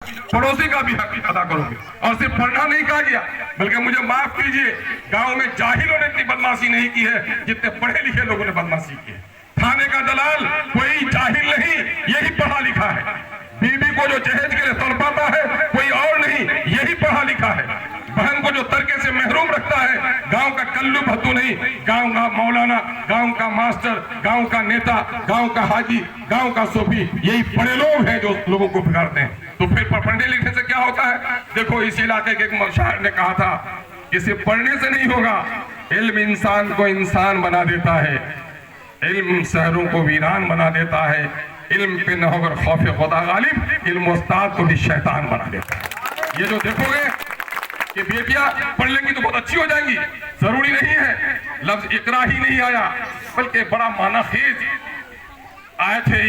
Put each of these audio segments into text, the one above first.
पड़ोसी का भी हक अदा करोगे। और सिर्फ पढ़ना नहीं कहा गया, बल्कि मुझे माफ कीजिए, गांव में जाहिलों ने इतनी बदमाशी नहीं की है जितने पढ़े लिखे लोगों ने बदमाशी की है। थाने का दलाल कोई जाहिल नहीं, यही पढ़ा लिखा है। बीवी को जो जहेज के लिए तड़पाता है कोई और नहीं, यही पढ़ा लिखा है। बहन को जो तर्के से महरूम रखता है, गांव का कल्लू भत्तू नहीं, गांव का मौलाना, गांव का मास्टर, गांव का नेता, गांव का हाजी, गांव का सूफी, यही बड़े लोग हैं जो लोगों को बिगाड़ते हैं। तो फिर पढ़ने लिखने से क्या होता है? देखो, इस इलाके के एक शायर ने कहा था, इसे पढ़ने से नहीं होगा, इल्म इंसान को इंसान बना देता है, इल्म शहरों को वीरान बना देता है, इल्म पे न होकर खौफ खुदा गालिब, इल्म उस्ताद को भी शैतान बना देता है। ये जो देखोगे कि बेटियां पढ़ लेंगी तो बहुत अच्छी हो जाएंगी, जरूरी नहीं है। लफ्ज इकरा ही नहीं आया, बल्कि बड़ा माना खेज आए थे,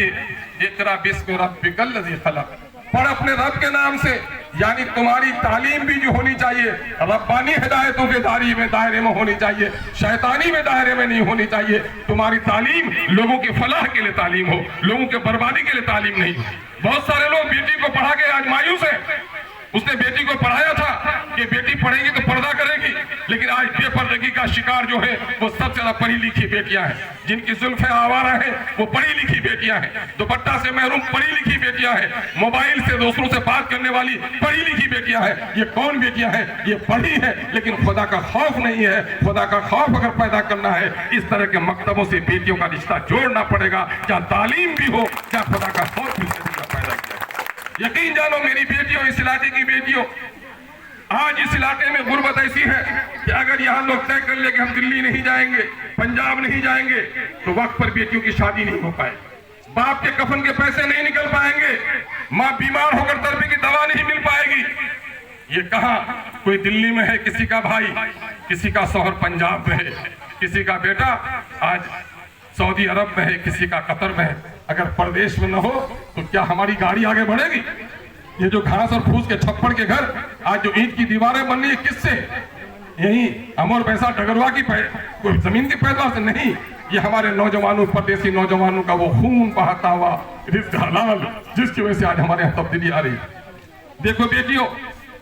इकरा बिस्म रब्बिकल लज़ी खलक़, पढ़ अपने रब के नाम से। यानी तुम्हारी तालीम भी जो होनी चाहिए रब्बानी हिदायतों के दायरे में होनी चाहिए, शैतानी में दायरे में नहीं होनी चाहिए। तुम्हारी तालीम लोगों के फलाह के लिए तालीम हो, लोगों के बर्बादी के लिए तालीम नहीं हो। बहुत सारे लोग बेटी को पढ़ा के आज मायूस है। उसने बेटी को पढ़ाया था कि बेटी पढ़ेगी तो पर्दा करेगी, लेकिन आज बेपर्दगी का शिकार जो है वो सबसे ज्यादा पढ़ी लिखी बेटियां हैं। जिनकी जुल्फे आवारा है वो पढ़ी लिखी बेटियां हैं, दुपट्टा से महरूम पढ़ी लिखी बेटियां हैं, मोबाइल से दोस्तों से बात करने वाली पढ़ी लिखी बेटियां हैं। ये कौन बेटियां हैं? ये पढ़ी है, लेकिन खुदा का खौफ नहीं है। खुदा का खौफ अगर पैदा करना है, इस तरह के मकतबों से बेटियों का रिश्ता जोड़ना पड़ेगा, जहाँ तालीम भी हो, जहाँ खुदा का खौफ भी पैदा किया। यकीन जानो मेरी बेटियों, इस इलाके की बेटियों, आज इस इलाके में गुर्बत ऐसी है कि अगर यहाँ लोग तय कर ले कि हम दिल्ली नहीं जाएंगे, पंजाब नहीं जाएंगे, तो वक्त पर बेटियों की शादी नहीं हो पाए, बाप के कफन के पैसे नहीं निकल पाएंगे, माँ बीमार होकर तड़पे की दवा नहीं मिल पाएगी। ये कहाँ कोई दिल्ली में है, किसी का भाई, किसी का शौहर पंजाब में है, किसी का बेटा आज सऊदी अरब में है, किसी का कतर में है। अगर प्रदेश में न हो तो क्या हमारी गाड़ी आगे बढ़ेगी? ये जो घास और फूस के छप्पड़ के घर, आज जो ईंट की दीवारें बन रही है, किससे? यही अमर पैसा डगरवा की कोई जमीन की पैदावार से नहीं। ये हमारे नौजवानों, परदेसी नौजवानों का वो खून बहाता हुआ रिज़्क़ हलाल, जिसकी वजह से आज हमारे यहाँ तब्दीली आ रही है। देखो बेटियों,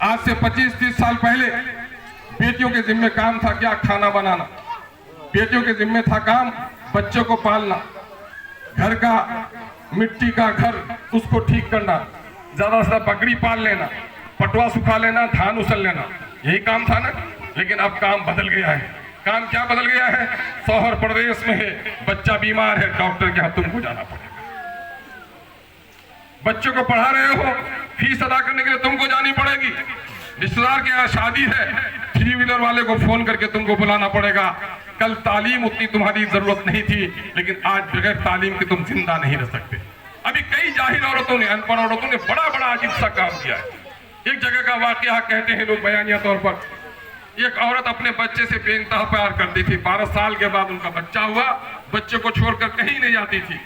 आज से 25-30 साल पहले बेटियों के जिम्मे काम था क्या? खाना बनाना। बेटियों के जिम्मे था काम बच्चों को पालना, घर का मिट्टी का घर उसको ठीक करना, ज्यादा से ज्यादा बकरी पाल लेना, पटवा सुखा लेना, धान उसल लेना, यही काम था ना। लेकिन अब काम बदल गया है। काम क्या बदल गया है? शौहर प्रदेश में है, बच्चा बीमार है, डॉक्टर के यहाँ तुमको जाना पड़ेगा। बच्चों को पढ़ा रहे हो, फीस अदा करने के लिए तुमको जानी पड़ेगी। रिश्तेदार के यहाँ शादी है, 3 व्हीलर वाले को फोन करके तुमको बुलाना पड़ेगा। कल तालीम उतनी तुम्हारी जरूरत नहीं थी, लेकिन आज बगैर तालीम के तुम जिंदा नहीं रह सकते। अभी कई जाहिल औरतों ने, अनपढ़ औरतों ने बड़ा बड़ा अजीब सा काम किया है। एक जगह का वाकया कहते हैं लोग बयानिया तौर पर, एक औरत अपने बच्चे से बेइंतहा प्यार करती थी। 12 साल के बाद उनका बच्चा हुआ, बच्चे को छोड़कर कहीं नहीं जाती थी,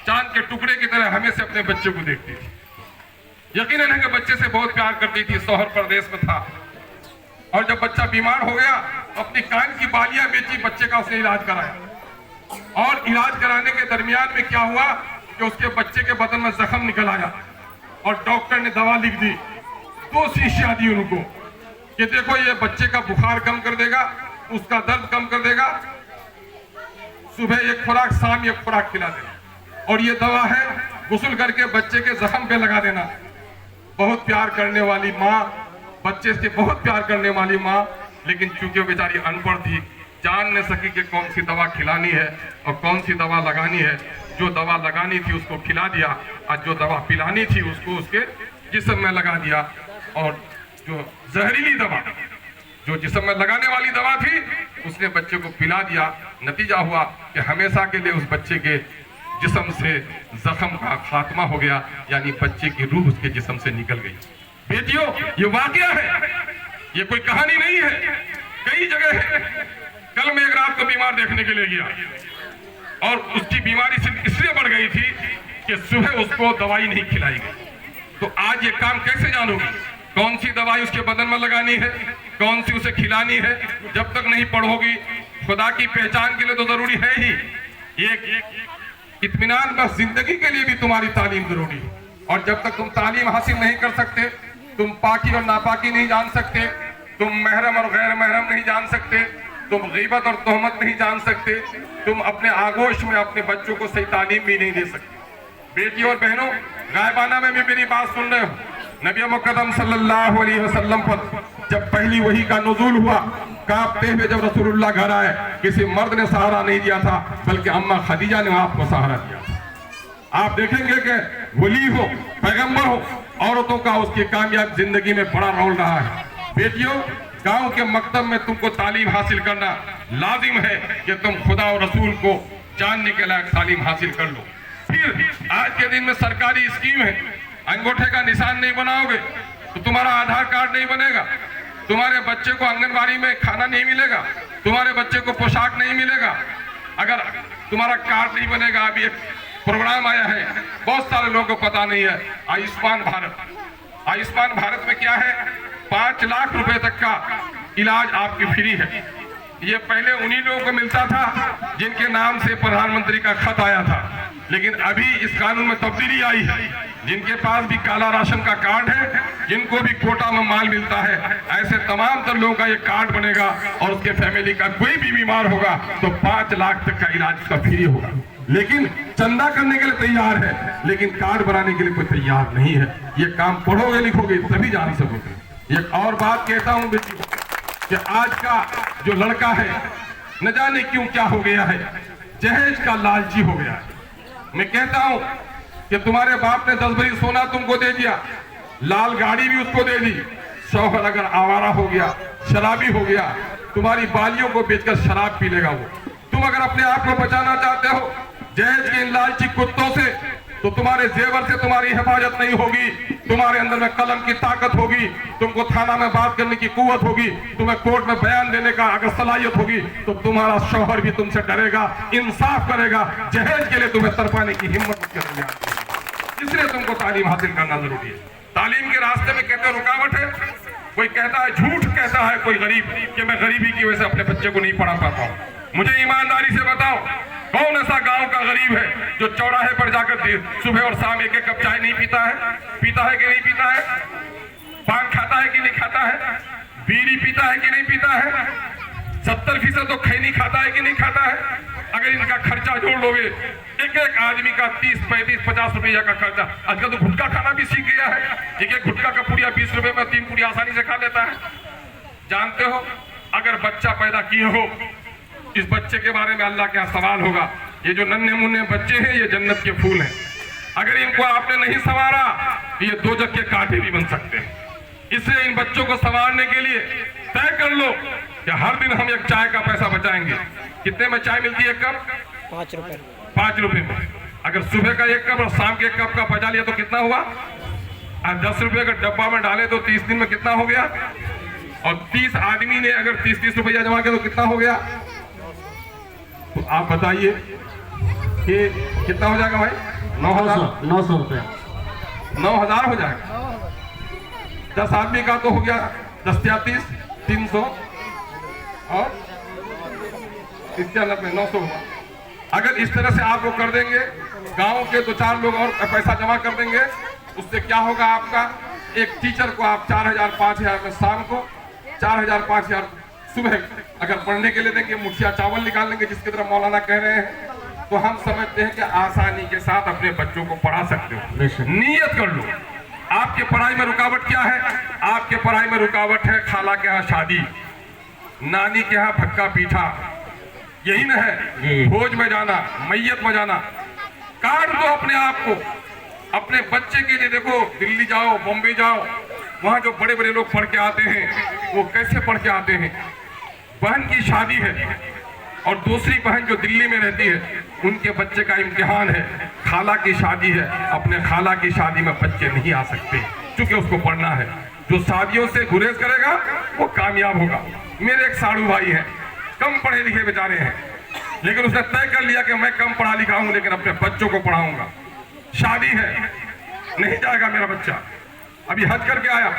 चांद के टुकड़े की तरह हमेशा अपने बच्चे को देखती थी। यकीनन है कि बच्चे से बहुत प्यार करती थी, शौहर प्रदेश में था, और जब बच्चा बीमार हो गया तो अपनी कान की बालियां बेची, बच्चे का उसने इलाज कराया। और इलाज कराने के दरमियान में क्या हुआ कि उसके बच्चे के बदन में जख्म निकल आया और डॉक्टर ने दवा लिख दी, 2 शीशियां दी उनको कि देखो ये बच्चे का बुखार कम कर देगा, उसका दर्द कम कर देगा, सुबह एक खुराक, शाम एक खुराक खिला देना, और ये दवा है गुस्ल करके बच्चे के जख्म पे लगा देना। बहुत प्यार करने वाली माँ, बच्चे से बहुत प्यार करने वाली माँ, लेकिन चूंकि वो बेचारी अनपढ़ थी, जान न सकी कि कौन सी दवा खिलानी है और कौन सी दवा लगानी है। जो दवा लगानी थी उसको खिला दिया, और जो दवा पिलानी थी उसको उसके जिस्म में लगा दिया। और जो जहरीली दवा, जो जिस्म में लगाने वाली दवा थी, उसने बच्चे को पिला दिया। नतीजा हुआ कि हमेशा के लिए उस बच्चे के जिस्म से जख्म का खात्मा हो गया, यानी बच्चे की रूह उसके जिस्म से निकल गई। बेटियों, ये वाकया है, ये कोई कहानी नहीं है, कई जगह है। कल मैं एक रात को बीमार देखने के लिए गया, और उसकी बीमारी सिर्फ इसलिए बढ़ गई थी कि सुबह उसको दवाई नहीं खिलाई गई। तो आज ये काम कैसे जानोगी कौन सी दवाई उसके बदन में लगानी है, कौन सी उसे खिलानी है? जब तक नहीं पढ़ोगी। खुदा की पहचान के लिए तो जरूरी है ही, एक इत्मीनान, बस जिंदगी के लिए भी तुम्हारी तालीम जरूरी है। और जब तक तुम तालीम हासिल नहीं कर सकते, तुम पाकी और नापाकी नहीं जान सकते, तुम महरम और गैर महरम नहीं जान सकते, तुम गीबत और तोहमत नहीं जान सकते, तुम अपने आगोश में अपने बच्चों को सही तालीम भी नहीं दे सकते। बेटियों और बहनों, गायबाना में भी मेरी बात सुन रहे हो। नबी मुकद्दम सल्लल्लाहु अलैहि वसल्लम पर जब पहली वही का नुज़ूल हुआ, कांपते हुए जब रसूलुल्लाह घर आए, किसी मर्द ने सहारा नहीं दिया था, बल्कि अम्मा खदीजा ने आपको सहारा दिया था। आप देखेंगे कि वली हो, पैगंबर हो, औरतों का उसकी कामयाब जिंदगी में बड़ा रोल रहा है। बेटियों, गांव के मकतब में तुमको तालीम हासिल करना लाजिम है कि तुम खुदा और रसूल को जानने के लायक तालीम हासिल कर लो। फिर आज के दिन में सरकारी स्कीम है, अंगूठे का निशान नहीं बनाओगे तो तुम्हारा आधार कार्ड नहीं बनेगा, तुम्हारे बच्चे को आंगनबाड़ी में खाना नहीं मिलेगा, तुम्हारे बच्चे को पोशाक नहीं मिलेगा, अगर तुम्हारा कार्ड नहीं बनेगा। अभी एक प्रोग्राम आया है, बहुत सारे लोगों को पता नहीं है, आयुष्मान भारत। आयुष्मान भारत में क्या है, 5 लाख रुपए तक का इलाज आपकी फ्री है। ये पहले उन्हीं लोगों को मिलता था जिनके नाम से प्रधानमंत्री का खत आया था, लेकिन अभी इस कानून में तब्दीली आई है। जिनके पास भी काला राशन का कार्ड है, जिनको भी कोटा में माल मिलता है, ऐसे तमाम तर लोगों का ये कार्ड बनेगा और उसके फैमिली का कोई भी बीमार होगा तो 5 लाख तक का इलाज उसका फ्री होगा। लेकिन चंदा करने के लिए तैयार है, लेकिन कार्ड बनाने के लिए कोई तैयार नहीं है। ये काम पढ़ोगे लिखोगे तभी जान सकोगे। एक और बात कहता हूँ बेटी, कि आज का जो लड़का है न जाने क्यों क्या हो गया है, जहेज का लालची हो गया है। मैं कहता हूं कि तुम्हारे बाप ने 10 भरी सोना तुमको दे दिया, लाल गाड़ी भी उसको दे दी, शौहर अगर आवारा हो गया, शराबी हो गया, तुम्हारी बालियों को बेचकर शराब पी लेगा वो। तुम अगर अपने आप को बचाना चाहते हो जहेज के इन लालची कुत्तों से, तो तुम्हारे जेवर से तुम्हारी हिफाजत नहीं होगी, तुम्हारे अंदर में कलम की ताकत होगी, तुमको थाना में बात करने की कुव्वत होगी, तुम्हें कोर्ट में बयान देने का अगर सलाहियत होगी, तो तुम्हारा शौहर भी तुमसे डरेगा, इंसाफ करेगा, जहेज के लिए तुम्हें तरफाने की हिम्मत करनी आती है। इसलिए तुमको तालीम हासिल करना जरूरी है। तालीम के रास्ते में कहते रुकावट है, कोई कहता है, झूठ कहता है कोई गरीब कि मैं गरीबी की वजह से अपने बच्चे को नहीं पढ़ा पाता हूँ। मुझे ईमानदारी से बताओ, कौन ऐसा गांव का गरीब है जो चौराहे पर जाकर सुबह और शाम एक कप चाय नहीं पीता है? पीता है कि नहीं पीता है? पान खाता है कि नहीं खाता है? बीड़ी पीता है कि नहीं पीता है? 70% तो खैनी खाता है कि नहीं खाता है? अगर इनका खर्चा जोड़ लोगे, एक एक आदमी का 30, 35, 50 रुपया का खर्चा। आजकल तो गुटखा खाना भी सीख गया है, एक गुटखा का पुड़िया 20 रुपए में 3 पुड़िया आसानी से खा लेता है। जानते हो, अगर बच्चा पैदा किए हो, इस बच्चे के बारे में अल्लाह के यहाँ सवाल होगा। ये जो नन्हे मुन्ने बच्चे हैं, ये जन्नत के फूल हैं, अगर इनको आपने नहीं संवारा ये दोजख के कांटे भी बन सकते हैं। इसलिए इन बच्चों को संवारने के लिए तय कर लो कि हर दिन हम एक चाय का पैसा बचाएंगे। कितने में चाय मिलती है? एक कप 5 रुपए। 5 रुपए में। अगर सुबह का 1 कप और शाम के 1 कप का बचा लिया तो कितना हुआ? 10 रुपए का डब्बा में डाले तो 30 दिन में कितना हो गया? और 30 आदमी ने अगर 30-30 रुपया जमा किया तो कितना हो गया? तो आप बताइए कि कितना हो जाएगा भाई? 900 रुपया। 9000 हो जाएगा। 10 आदमी का तो हो गया 10 या 30, 300 और 90, 900 हुआ। अगर इस तरह से आप वो कर देंगे, गांव के 2-4 लोग और पैसा जमा कर देंगे, उससे क्या होगा? आपका एक टीचर को आप 4000-5000 में शाम को, 4000-5000 सुबह अगर पढ़ने के लिए देंगे, मुठिया चावल निकाल लेंगे जिसकी तरह मौलाना कह रहे हैं, तो हम समझते हैं कि आसानी के साथ अपने बच्चों को पढ़ा सकते हो। नियत कर लो। आपके पढ़ाई में रुकावट क्या है? आपके पढ़ाई में रुकावट है खाला के यहाँ शादी, नानी के यहाँ भक्का पीठा, यही न है? भोज में जाना, मैयत में जाना। काट दो अपने आप को, अपने बच्चे के लिए। देखो, दिल्ली जाओ, बॉम्बे जाओ, वहाँ जो बड़े बड़े लोग पढ़ के आते हैं वो कैसे पढ़ के आते हैं? बहन की शादी है और दूसरी बहन जो दिल्ली में रहती है उनके बच्चे का इम्तिहान है, खाला की शादी है, अपने खाला की शादी में बच्चे नहीं आ सकते क्योंकि उसको पढ़ना है। जो शादियों से गुरेज करेगा वो कामयाब होगा। मेरे एक साड़ू भाई हैं, कम पढ़े लिखे बेचारे हैं, लेकिन उसने तय कर लिया कि मैं कम पढ़ा लिखा हूं लेकिन अपने बच्चों को पढ़ाऊंगा। शादी है, नहीं जाएगा मेरा बच्चा। अभी हज करके आया,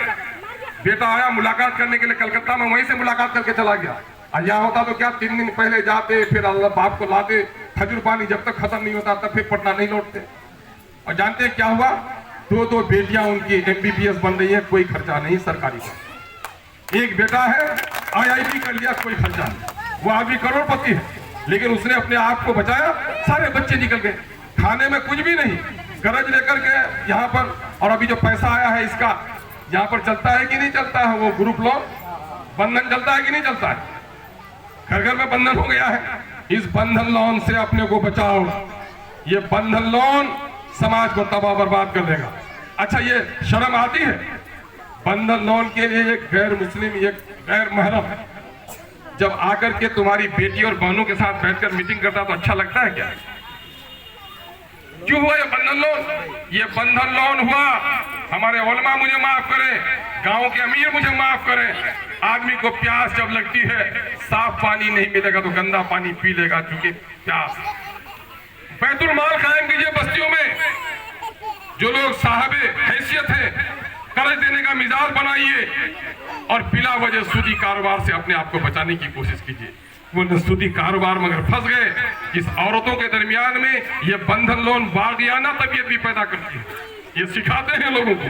बेटा आया मुलाकात करने के लिए कलकत्ता में, वहीं से मुलाकात करके चला गया। और यहाँ होता तो क्या, 3 दिन पहले जाते, फिर अल्लाह बाप को लाते, खजूर पानी जब तक खत्म नहीं होता तब फिर पटना नहीं लौटते। और जानते हैं क्या हुआ? दो बेटियां उनकी MBBS बन रही है, कोई खर्चा नहीं सरकारी का। एक बेटा है IIT कर लिया, कोई खर्चा नहीं, वो आदमी करोड़पति है, लेकिन उसने अपने आप को बचाया, सारे बच्चे निकल गए, खाने में कुछ भी नहीं, कर्ज लेकर के यहाँ पर। और अभी जो पैसा आया है इसका यहाँ पर चलता है कि नहीं चलता है, वो ग्रुप लोन बंधन चलता है कि नहीं चलता है, घर घर में बंधन हो गया है। इस बंधन लोन से अपने को बचाओ, ये बंधन लोन समाज को तबाह बर्बाद कर देगा। अच्छा, ये शर्म आती है बंधन लोन के लिए एक गैर मुस्लिम, एक गैर महरम जब आकर के तुम्हारी बेटी और बहनों के साथ बैठकर मीटिंग करता तो अच्छा लगता है क्या? क्यों हुआ ये बंधन लोन? ये बंधन लोन हुआ, हमारे उलमा मुझे माफ करें, गांव के अमीर मुझे माफ करें, आदमी को प्यास जब लगती है, साफ पानी नहीं मिलेगा तो गंदा पानी पी लेगा, क्योंकि प्यास। बैतुल माल कायम कीजिए बस्तियों में, जो लोग साहबे हैसियत है कर्ज देने का मिजाज बनाइए, और बिला वजह सूदी कारोबार से अपने आप को बचाने की कोशिश कीजिए। वो सूदी कारोबार में अगर फंस गए, इस औरतों के दरमियान में ये बंधन लोन वागियाना तबीयत भी पैदा करती है। ये सिखाते हैं लोगों को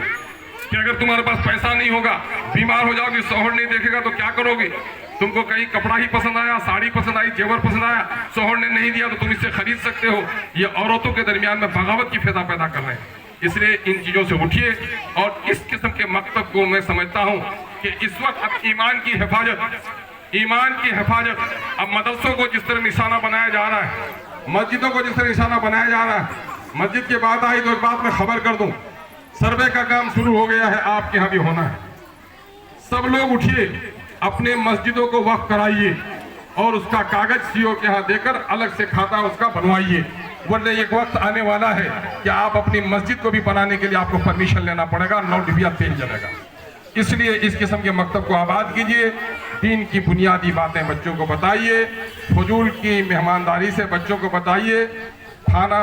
कि अगर तुम्हारे पास पैसा नहीं होगा, बीमार हो जाओगे, शौहर नहीं देखेगा तो क्या करोगे? तुमको कहीं कपड़ा ही पसंद आया, साड़ी पसंद आई, जेवर पसंद आया, शौहर ने नहीं दिया तो तुम इससे खरीद सकते हो। ये औरतों के दरमियान में बगावत की फिजा पैदा कर रहे हैं। इसलिए इन चीजों से उठिए, और इस किस्म के मकतब को मैं समझता हूँ कि इस वक्त अब ईमान की हिफाजत, अब मदरसों को जिस तरह निशाना बनाया जा रहा है, मस्जिदों को जिस तरह निशाना बनाया जा रहा है, मस्जिद की बात आई तो एक बात मैं खबर कर दूं, सर्वे का काम शुरू हो गया है, आपके यहाँ भी होना है। सब लोग उठिए, अपने मस्जिदों को वक्फ कराइए, और उसका कागज CO के यहाँ देकर अलग से खाता उसका बनवाइए, वरना एक वक्त आने वाला है कि आप अपनी मस्जिद को भी बनाने के लिए आपको परमिशन लेना पड़ेगा, 9 डिबिया तेल जलेगा। इसलिए इस किस्म के मकतब को आबाद कीजिए, दीन की बुनियादी बातें बच्चों को बताइए, फजूल की मेहमानदारी से बच्चों को बताइए, थाना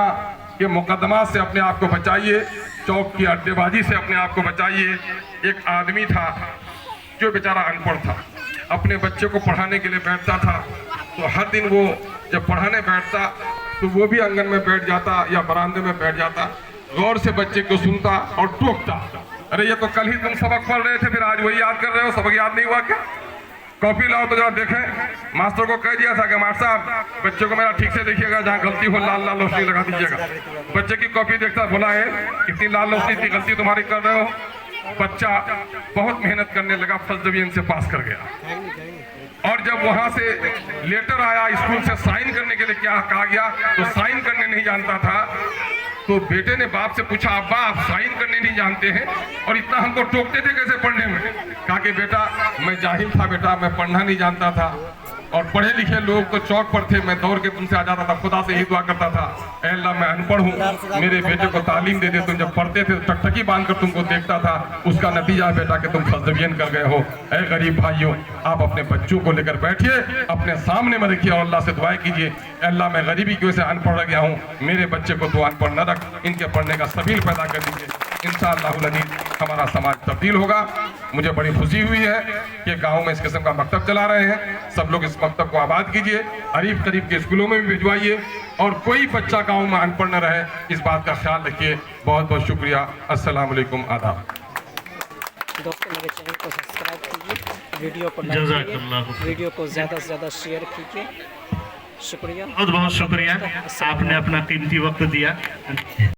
के मुकदमा से अपने आप को बचाइए, चौक की अड्डेबाजी से अपने आप को बचाइए। एक आदमी था जो बेचारा अनपढ़ था, अपने बच्चे को पढ़ाने के लिए बैठता था, तो हर दिन वो जब पढ़ाने बैठता तो वो भी आंगन में बैठ जाता या बरामदे में बैठ जाता, गौर से बच्चे को सुनता और टोकता, अरे ये तो कल ही तुम सबक पढ़ रहे थे, फिर आज वही याद कर रहे हो, सबक याद नहीं हुआ क्या? कॉपी लाओ तो जरा देखें। मास्टर को कह दिया था कि मास्टर साहब बच्चे को मेरा ठीक से देखिएगा, जहाँ गलती हो लाल लाल रोशनी लगा दीजिएगा। बच्चे की कॉपी देखता, बोला है इतनी लाल रोशनी, इतनी गलती तुम्हारी कर रहे हो। बच्चा बहुत मेहनत करने लगा, फर्स्ट डिवीजन से पास कर गया। और जब वहां से लेटर आया स्कूल से साइन करने के लिए क्या कहा गया, तो साइन करने नहीं जानता था। तो बेटे ने बाप से पूछा, अब्बा आप साइन करने नहीं जानते हैं और इतना हमको टोकते थे कैसे पढ़ने में? कहा कि बेटा मैं जाहिल था बेटा, मैं पढ़ना नहीं जानता था, और पढ़े लिखे लोग तो चौक पर थे, मैं दौड़ के तुमसे आ जाता था, खुदा से ही दुआ करता था, ऐ अल्लाह मैं अनपढ़ हूँ, मेरे बेटे को तालीम दे दे। तुम जब पढ़ते थे तो टकटकी बांध कर तुमको देखता था, उसका नतीजा है बेटा कि तुम फर्स्ट डिवीजन कर गए हो। ऐ गरीब भाइयों, आप अपने बच्चों को लेकर बैठिए, अपने सामने में रखिए और अल्लाह से दुआएं कीजिए, अल्लाह मैं गरीबी की वजह से अनपढ़ रह गया हूँ, मेरे बच्चे को तो अनपढ़ न रख, इनके पढ़ने का सबील पैदा कर दीजिए। इंशाअल्लाह हमारा समाज तब्दील होगा। मुझे बड़ी खुशी हुई है कि गाँव में इस किस्म का मकतब चला रहे हैं। सब लोग इस मकतब को आबाद कीजिए, करीब करीब के स्कूलों में भी भिजवाइए, और कोई बच्चा गाँव में अनपढ़ न रहे, इस बात का ख्याल रखिए। बहुत बहुत शुक्रिया। अस्सलाम वालेकुम, आदाब। दोस्तों मेरे चैनल को सब्सक्राइब कीजिए, वीडियो को लाइक कीजिए, वीडियो को ज़्यादा से ज़्यादा शेयर कीजिए। शुक्रिया, बहुत बहुत शुक्रिया, आपने अपना कीमती वक्त दिया।